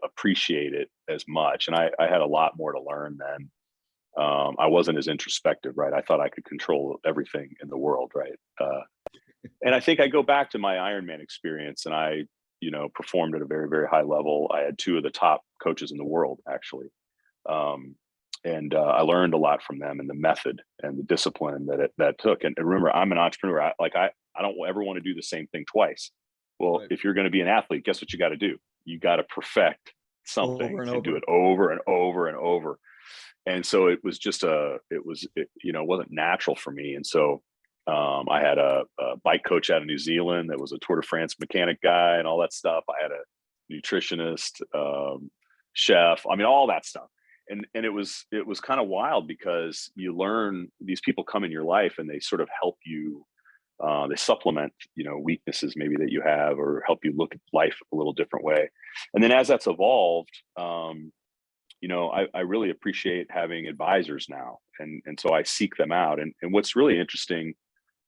appreciate it as much. And I had a lot more to learn then. I wasn't as introspective, right? I thought I could control everything in the world, right? And I think I go back to my Ironman experience, and I, performed at a very, very high level. I had 2 of the top coaches in the world, actually. I learned a lot from them and the method and the discipline that took. And remember, I'm an entrepreneur. I don't ever want to do the same thing twice. Well, Right. if you're going to be an athlete, guess what you got to do? You got to perfect something Over and and do over. it over and over and over. And so it was just it wasn't natural for me. And so I had a bike coach out of New Zealand that was a Tour de France mechanic guy and all that stuff. I had a nutritionist, chef. I mean, all that stuff. And it was kind of wild because you learn, these people come in your life and they sort of help you. They supplement, weaknesses maybe that you have, or help you look at life a little different way. And then as that's evolved, I really appreciate having advisors now. And so I seek them out. And what's really interesting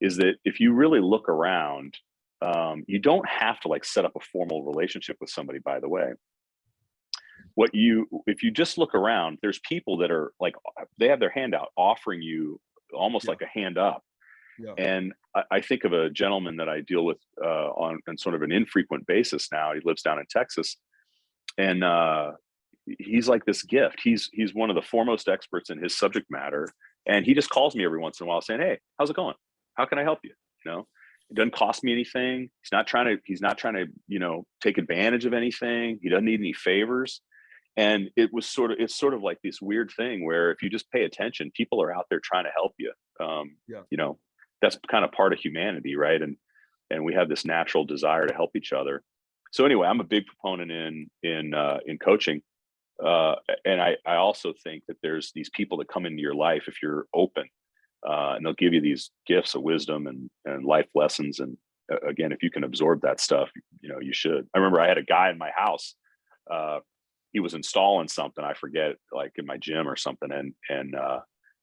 is that if you really look around, you don't have to like set up a formal relationship with somebody, by the way. If you just look around, there's people that are like, they have their hand out offering you almost Yeah. like a hand up. Yeah. And I think of a gentleman that I deal with on sort of an infrequent basis now. He lives down in Texas, and he's like this gift. He's one of the foremost experts in his subject matter, and he just calls me every once in a while saying, "Hey, how's it going? How can I help you?" It doesn't cost me anything. He's not trying to take advantage of anything. He doesn't need any favors. And it's sort of like this weird thing where if you just pay attention, people are out there trying to help you. Um, Yeah. you know, that's kind of part of humanity, right? And we have this natural desire to help each other. So anyway, I'm a big proponent in coaching, and I also think that there's these people that come into your life if you're open, and they'll give you these gifts of wisdom and life lessons. And again, if you can absorb that stuff, you should. I remember I had a guy in my house. He was installing something, I forget, like in my gym or something, and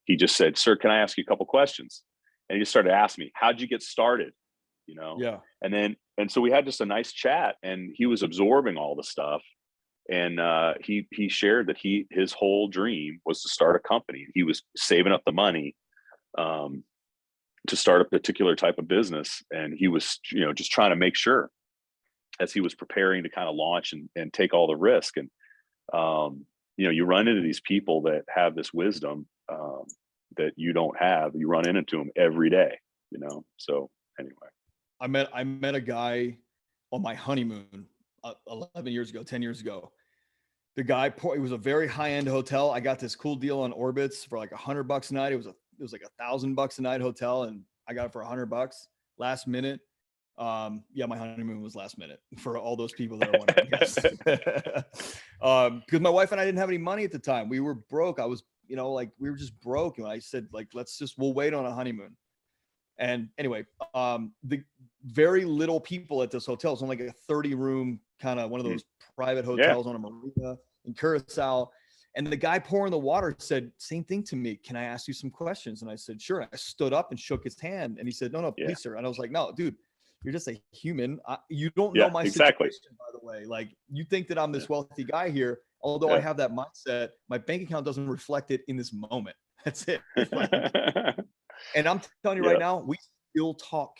he just said, "Sir, can I ask you a couple questions?" And he just started asking me, "How'd you get started?" Yeah. And so we had just a nice chat, and he was absorbing all the stuff. And he shared that his whole dream was to start a company. He was saving up the money to start a particular type of business, and he was just trying to make sure as he was preparing to kind of launch and take all the risk. And you run into these people that have this wisdom that you don't have. You run into them every day. So anyway, I met a guy on my honeymoon 11 years ago, 10 years ago. The guy, it was a very high end hotel. I got this cool deal on Orbitz for like $100 a night. It was like $1,000 a night hotel, and I got it for $100 last minute. Yeah, my honeymoon was last minute for all those people that are wondering. Yes. Because my wife and I didn't have any money at the time. We were broke. I was, we were just broke. And I said, like, we'll wait on a honeymoon. And anyway, the very little people at this hotel. It's only like a 30-room kind of one of those private hotels on a marina in Curacao. And the guy pouring the water said, same thing to me. "Can I ask you some questions?" And I said, "Sure." I stood up and shook his hand, and he said, "No, please, sir." And I was like, "No, dude, you're just a human. You don't know my exactly. situation, by the way. Like, you think that I'm this wealthy guy here. Although I have that mindset, my bank account doesn't reflect it in this moment." That's it. And I'm telling you right now, we still talk.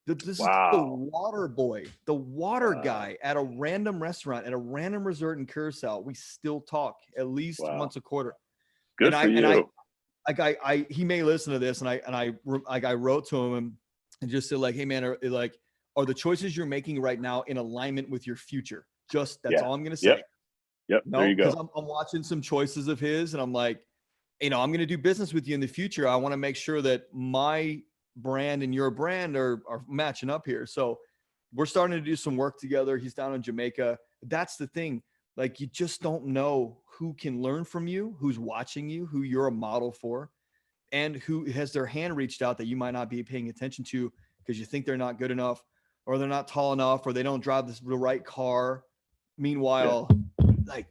This is the Wow. water boy, the water guy at a random restaurant, at a random resort in Curacao. We still talk at least once a quarter. Good for you. He may listen to this, and I wrote to him and just said, like, "Hey man, are the choices you're making right now in alignment with your future?" That's all I'm going to say. Yep. No, There you because go. I'm watching some choices of his, and I'm like, I'm going to do business with you in the future. I want to make sure that my brand and your brand are matching up here. So we're starting to do some work together. He's down in Jamaica. That's the thing. Like, you just don't know who can learn from you, who's watching you, who you're a model for, and who has their hand reached out that you might not be paying attention to because you think they're not good enough, or they're not tall enough, or they don't drive the right car. Meanwhile, like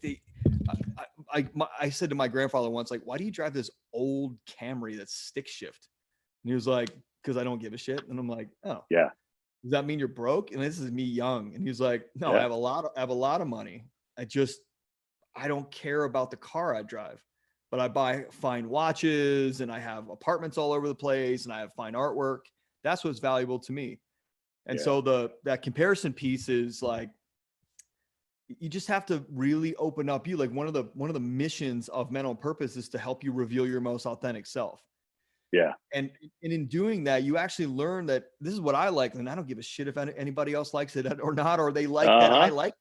I said to my grandfather once, like, "Why do you drive this old Camry that's stick shift?" And he was like, "Because I don't give a shit." And I'm like, "Oh, Yeah. does that mean you're broke?" And this is me young. And he's like, "No, I have a lot of money. I don't care about the car I drive, but I buy fine watches, and I have apartments all over the place, and I have fine artwork. That's what's valuable to me." And so that comparison piece is like, you just have to really open up. Like one of the missions of Mental Purpose is to help you reveal your most authentic self. Yeah. And in doing that, you actually learn that this is what I like. And I don't give a shit if anybody else likes it or not, or they like that I like.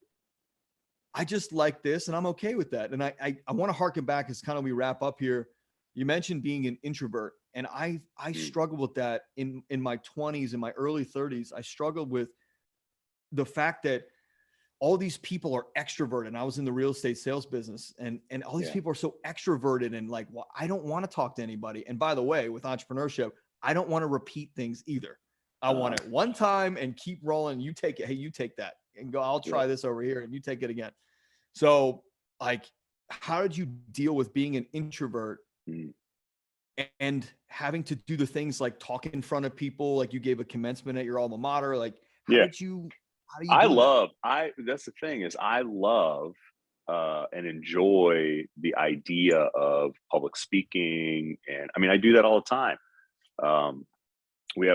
I just like this and I'm okay with that. And I want to harken back as kind of we wrap up here. You mentioned being an introvert, and I struggled with that in my 20s, in my early 30s. I struggled with the fact that all these people are extroverted. And I was in the real estate sales business, and all these people are so extroverted and like, well, I don't want to talk to anybody. And by the way, with entrepreneurship, I don't want to repeat things either. I want it one time and keep rolling. You take it. Hey, you take that and go, I'll try this over here and you take it again. So like, how did you deal with being an introvert and having to do the things like talk in front of people? Like you gave a commencement at your alma mater. Like, how do you that's the thing is I love and enjoy the idea of public speaking. And I mean, I do that all the time. We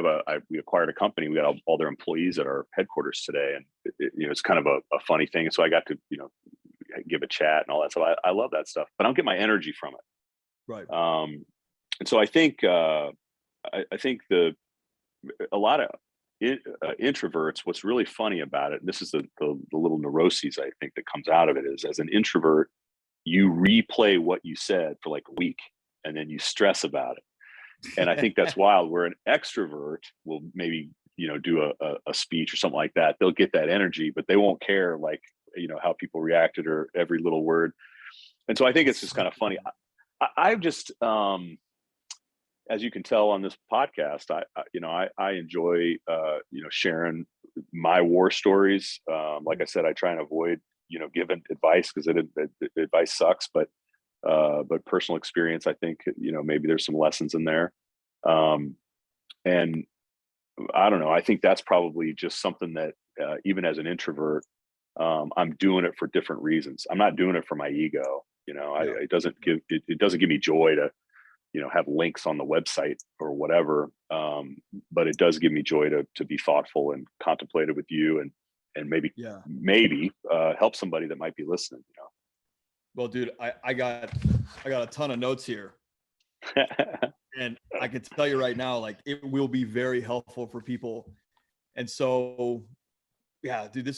acquired a company. We got all their employees at our headquarters today. And it's kind of a funny thing. And so I got to, give a chat and all that stuff. I love that stuff, but I don't get my energy from it. Right. And so I think, a lot of introverts, what's really funny about it, and this is the little neuroses I think that comes out of it, is as an introvert, you replay what you said for like a week and then you stress about it. And I think that's wild. Where an extrovert will maybe, do a speech or something like that. They'll get that energy, but they won't care like, how people reacted or every little word. And so I think it's just kind of funny. I've just, as you can tell on this podcast, I enjoy, sharing my war stories. Like I said, I try and avoid, giving advice because advice sucks, but personal experience, I think, maybe there's some lessons in there. And I don't know, I think that's probably just something that, even as an introvert, I'm doing it for different reasons. I'm not doing it for my ego. It doesn't give me joy to, have links on the website or whatever. But it does give me joy to be thoughtful and contemplative with you and maybe help somebody that might be listening. Well, dude, I got a ton of notes here. And I can tell you right now, like it will be very helpful for people. And so, yeah, dude,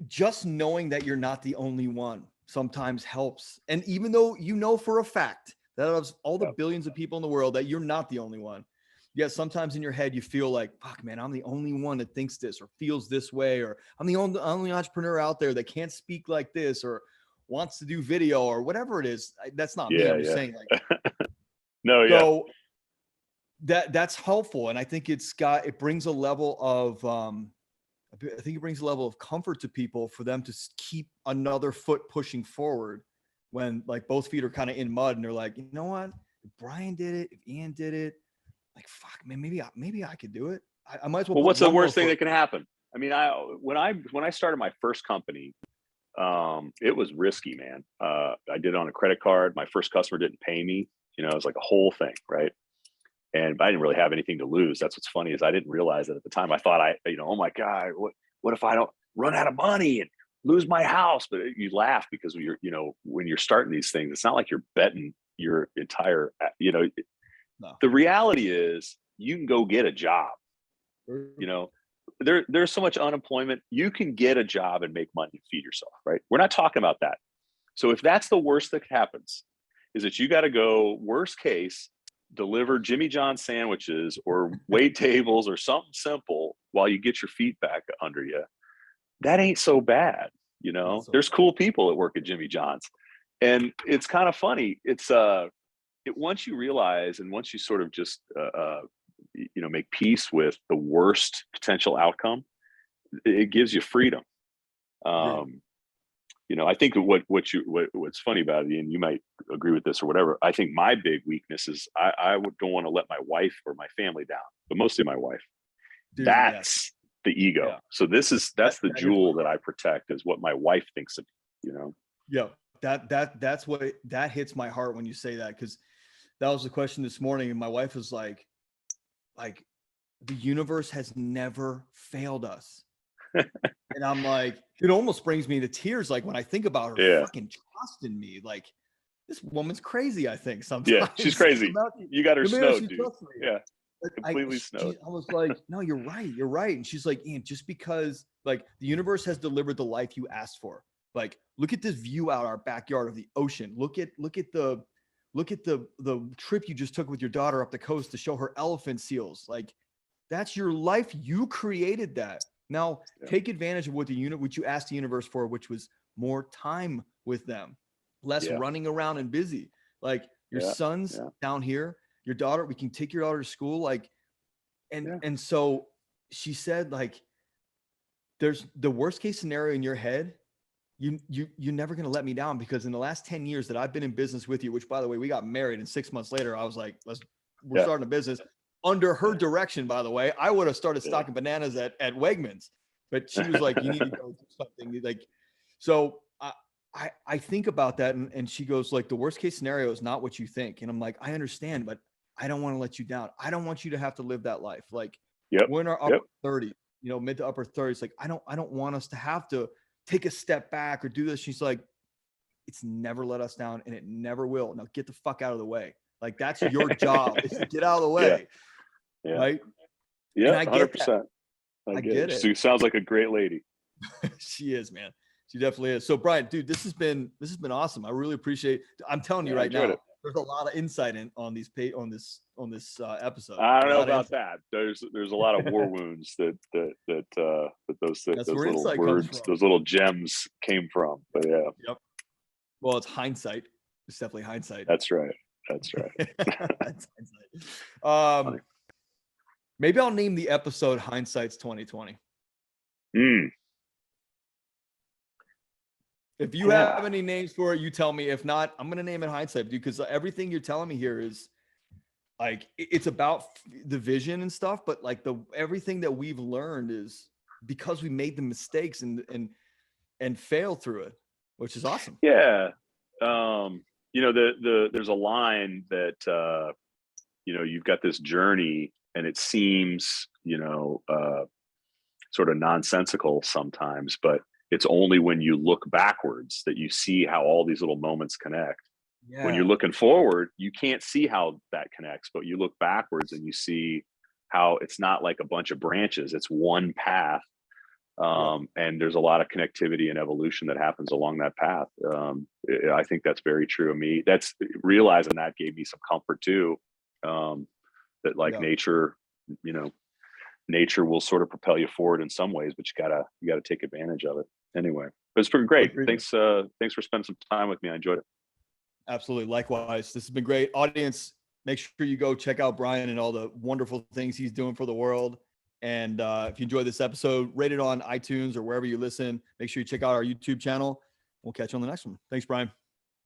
just knowing that you're not the only one sometimes helps. And even though for a fact that of all the billions of people in the world that you're not the only one, yet sometimes in your head you feel like, fuck, man, I'm the only one that thinks this or feels this way, or I'm the only entrepreneur out there that can't speak like this or wants to do video or whatever it is. That's not me. I'm just saying like, so that's helpful. And I think it brings a level of, comfort to people for them to keep another foot pushing forward when like both feet are kind of in mud and they're like, you know what? If Brian did it, if Ian did it, like, fuck, man, maybe I could do it. I might as well. Well, what's the worst thing that can happen? I mean, when I started my first company, it was risky, man. I did it on a credit card. My first customer didn't pay me. It was like a whole thing, right? And I didn't really have anything to lose. That's what's funny is I didn't realize that at the time. I thought oh my God, what if I don't run out of money and lose my house? But you laugh because when you're starting these things, it's not like you're betting your entire, No. The reality is you can go get a job. There's so much unemployment. You can get a job and make money and feed yourself, right? We're not talking about that. So if that's the worst that happens, is that you got to go, worst case, deliver Jimmy John sandwiches or wait tables or something simple while you get your feet back under you. That ain't so bad. There's cool people that work at Jimmy John's. And it's kind of funny. It's once you realize and once you sort of just make peace with the worst potential outcome, it gives you freedom. I think what's funny about it, and you might agree with this or whatever, I think my big weakness is I don't want to let my wife or my family down, but mostly my wife. Dude, that's the ego. Yeah. So that's the jewel that I protect is what my wife thinks of, Yeah. That hits my heart when you say that, because that was the question this morning. And my wife was like, the universe has never failed us. And I'm like, it almost brings me to tears. Like when I think about her Yeah. fucking trust in me, like this woman's crazy. I think sometimes. Yeah, she's crazy. You got her snowed, dude. Yeah, completely snowed. I was like, no, you're right. You're right. And she's like, Ian, just because like the universe has delivered the life you asked for. Like, look at this view out our backyard of the ocean. Look at the trip you just took with your daughter up the coast to show her elephant seals. Like, that's your life. You created that. Now take advantage of what what you asked the universe for, which was more time with them, less running around and busy. Like your son's down here, your daughter, we can take your daughter to school. Like, and so she said, like, there's the worst case scenario in your head. You're never going to let me down, because in the last 10 years that I've been in business with you, which by the way, we got married and 6 months later, I was like, we're starting a business under her direction. By the way, I would have started stocking bananas at Wegmans, but she was like, you need to go do something. Like, so I think about that. And she goes like, the worst case scenario is not what you think. And I'm like, I understand, but I don't want to let you down. I don't want you to have to live that life. Like we're in our upper 30s, mid to upper 30s. Like, I don't want us to have to take a step back or do this. She's like, it's never let us down and it never will. Now get the fuck out of the way. Like, that's your job, is to get out of the way. Right. Yeah. And I get 100%. that. I get it. She sounds like a great lady. She is, man. She definitely is. So Brian, dude, this has been awesome. I really appreciate, I'm telling you right now, there's a lot of insight on this episode. I don't know about that. There's a lot of war wounds that those little words, those little gems came from. But yeah. Yep. Well, it's hindsight. It's definitely hindsight. That's right. That's hindsight. Maybe I'll name the episode Hindsight's 2020. If you have any names for it, you tell me. If not, I'm going to name it Hindsight, because everything you're telling me here is like, it's about the vision and stuff, but like everything that we've learned is because we made the mistakes and failed through it, which is awesome. Yeah. There's a line that, you've got this journey and it seems, sort of nonsensical sometimes, but it's only when you look backwards that you see how all these little moments connect. When you're looking forward, you can't see how that connects, but you look backwards and you see how it's not like a bunch of branches, it's one path. And there's a lot of connectivity and evolution that happens along that path. I think that's very true of me. That's realizing that gave me some comfort too. That like nature, nature will sort of propel you forward in some ways, but you gotta take advantage of it anyway. But it's pretty great. Thanks for spending some time with me. I enjoyed it. Absolutely. Likewise. This has been great. Audience, make sure you go check out Brian and all the wonderful things he's doing for the world. And if you enjoyed this episode, rate it on iTunes or wherever you listen. Make sure you check out our YouTube channel. We'll catch you on the next one. Thanks, Brian.